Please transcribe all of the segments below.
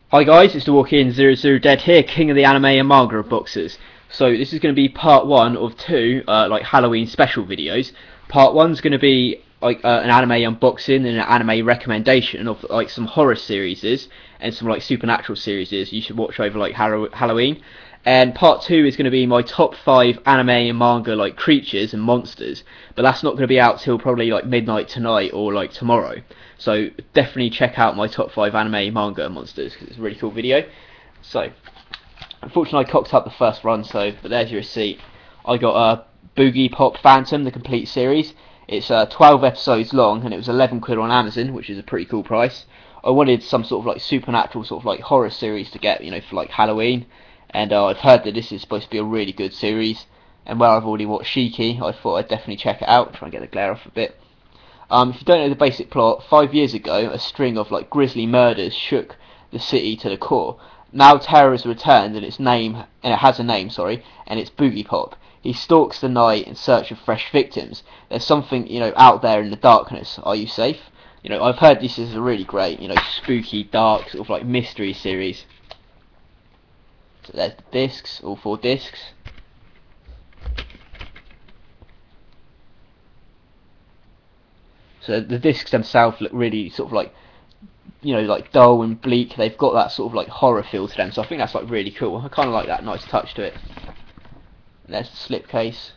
Hi guys, it's the Walk-In 00 Dead here, king of the anime and manga boxes. So this is going to be part one of two like Halloween special videos. Part one's going to be like an anime unboxing and an anime recommendation of like some horror series and some like supernatural series you should watch over like Halloween. And part two is going to be my top 5 anime and manga like creatures and monsters, but that's not going to be out till probably like midnight tonight or like tomorrow. So definitely check out my top 5 anime manga monsters because it's a really cool video. So unfortunately I cocked up the first run, but there's your receipt. I got BoogiePop Phantom, the complete series. It's 12 episodes long and it was 11 quid on Amazon, which is a pretty cool price. I wanted some sort of like supernatural sort of like horror series to get, you know, for like Halloween. And I've heard that this is supposed to be a really good series, and where I've already watched Shiki, I thought I'd definitely check it out, try and get the glare off a bit. If you don't know the basic plot, 5 years ago a string of like grisly murders shook the city to the core. Now terror has returned and it has a name, and it's BoogiePop. He stalks the night in search of fresh victims. There's something, you know, out there in the darkness. Are you safe? You know, I've heard this is a really great, you know, spooky, dark sort of like mystery series. So there's the discs, all 4 discs. So the discs themselves look really sort of like, you know, like dull and bleak. They've got that sort of like horror feel to them, so I think that's like really cool. I kind of like that nice touch to it. And there's the slipcase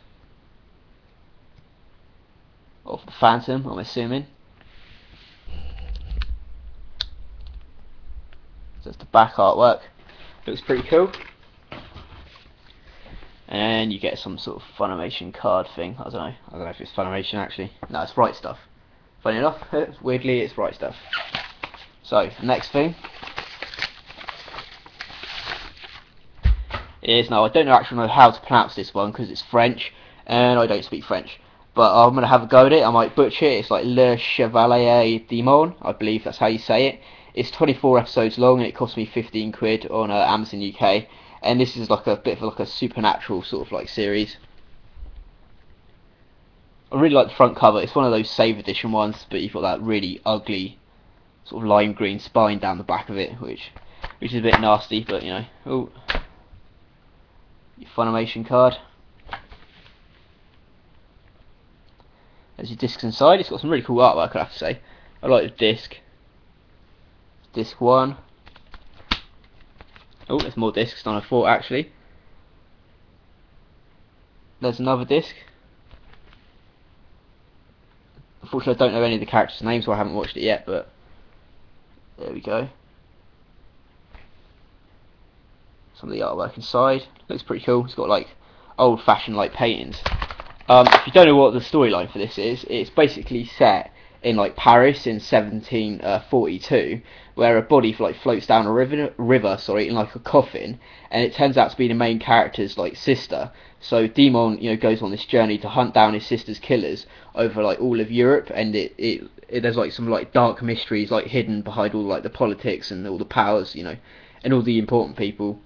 of the Phantom, I'm assuming. So that's the back artwork. Looks pretty cool. And you get some sort of Funimation card thing. I don't know if it's Funimation actually. No, it's Right Stuff. Funny enough, weirdly it's Right Stuff. So, the next thing is, now I don't actually know how to pronounce this one because it's French and I don't speak French. But I'm going to have a go at it. I might butcher it. It's like Le Chevalier Demon, I believe that's how you say it. It's 24 episodes long and it cost me 15 quid on Amazon UK. And this is like a bit of like a supernatural sort of like series. I really like the front cover. It's one of those Save Edition ones, but you've got that really ugly sort of lime green spine down the back of it, which is a bit nasty, but you know. Oh, your Funimation card. There's your discs inside. It's got some really cool artwork, I have to say. I like the disc. Disc 1. Oh, there's more discs than I thought actually. There's another disc. Unfortunately I don't know any of the characters' names, so I haven't watched it yet, but there we go. Some of the artwork inside. Looks pretty cool. It's got like old fashioned like paintings. If you don't know what the storyline for this is, it's basically set in like Paris in 1742, where a body like floats down a river in like a coffin, and it turns out to be the main character's like sister. So Demon, you know, goes on this journey to hunt down his sister's killers over like all of Europe, and there's like some like dark mysteries like hidden behind all like the politics and all the powers, you know, and all the important people.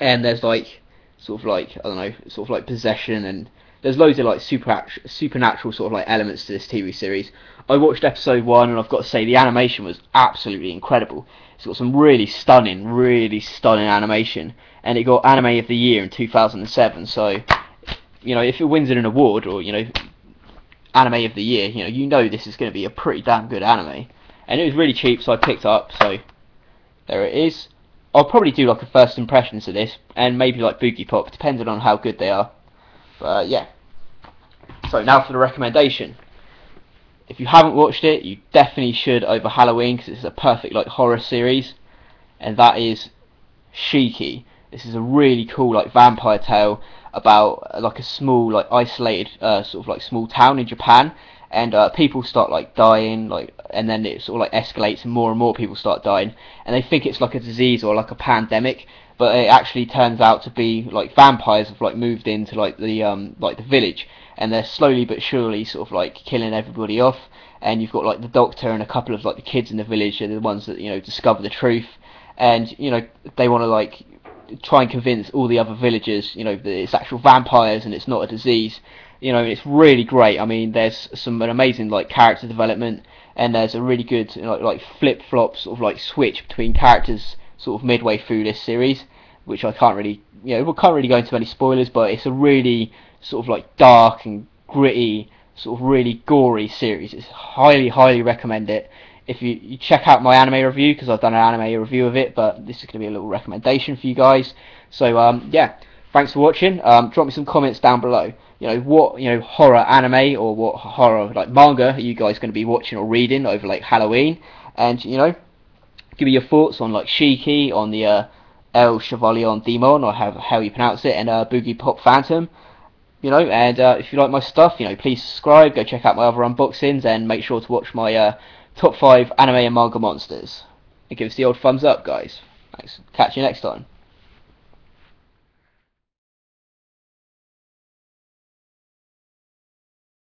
And there's like sort of like, I don't know, sort of like possession, and there's loads of like supernatural sort of like elements to this TV series. I watched episode 1 and I've got to say the animation was absolutely incredible. It's got some really stunning animation, and it got Anime of the Year in 2007. So, you know, if it wins an award or, you know, Anime of the Year, you know this is going to be a pretty damn good anime. And it was really cheap, so I picked it up. So there it is. I'll probably do like a first impressions of this, and maybe like BoogiePop, depending on how good they are. But yeah. So now for the recommendation. If you haven't watched it, you definitely should over Halloween, because it's a perfect like horror series, and that is Shiki. This is a really cool like vampire tale about like a small like isolated sort of like small town in Japan, and people start like dying, like, and then it sort of like escalates and more people start dying, and they think it's like a disease or like a pandemic, but it actually turns out to be like vampires have like moved into like the village, and they're slowly but surely sort of like killing everybody off. And you've got like the doctor and a couple of like the kids in the village are the ones that, you know, discover the truth, and you know they want to like try and convince all the other villagers, you know, that it's actual vampires and it's not a disease. You know, it's really great. I mean, there's an amazing like character development, and there's a really good, you know, like flip-flop sort of like switch between characters sort of midway through this series, which I can't really, we can't really go into any spoilers, but it's a really sort of like dark and gritty, sort of really gory series. It's highly recommend it. If you check out my anime review, because I've done an anime review of it, but this is going to be a little recommendation for you guys. So yeah, thanks for watching. Drop me some comments down below. What horror anime or what horror like manga are you guys going to be watching or reading over like Halloween? And give me your thoughts on like Shiki, on the El Chevalier Demon, or how you pronounce it, and BoogiePop Phantom. And if you like my stuff, please subscribe, go check out my other unboxings, and make sure to watch my top 5 anime and manga monsters. And give us the old thumbs up, guys. Thanks. Catch you next time.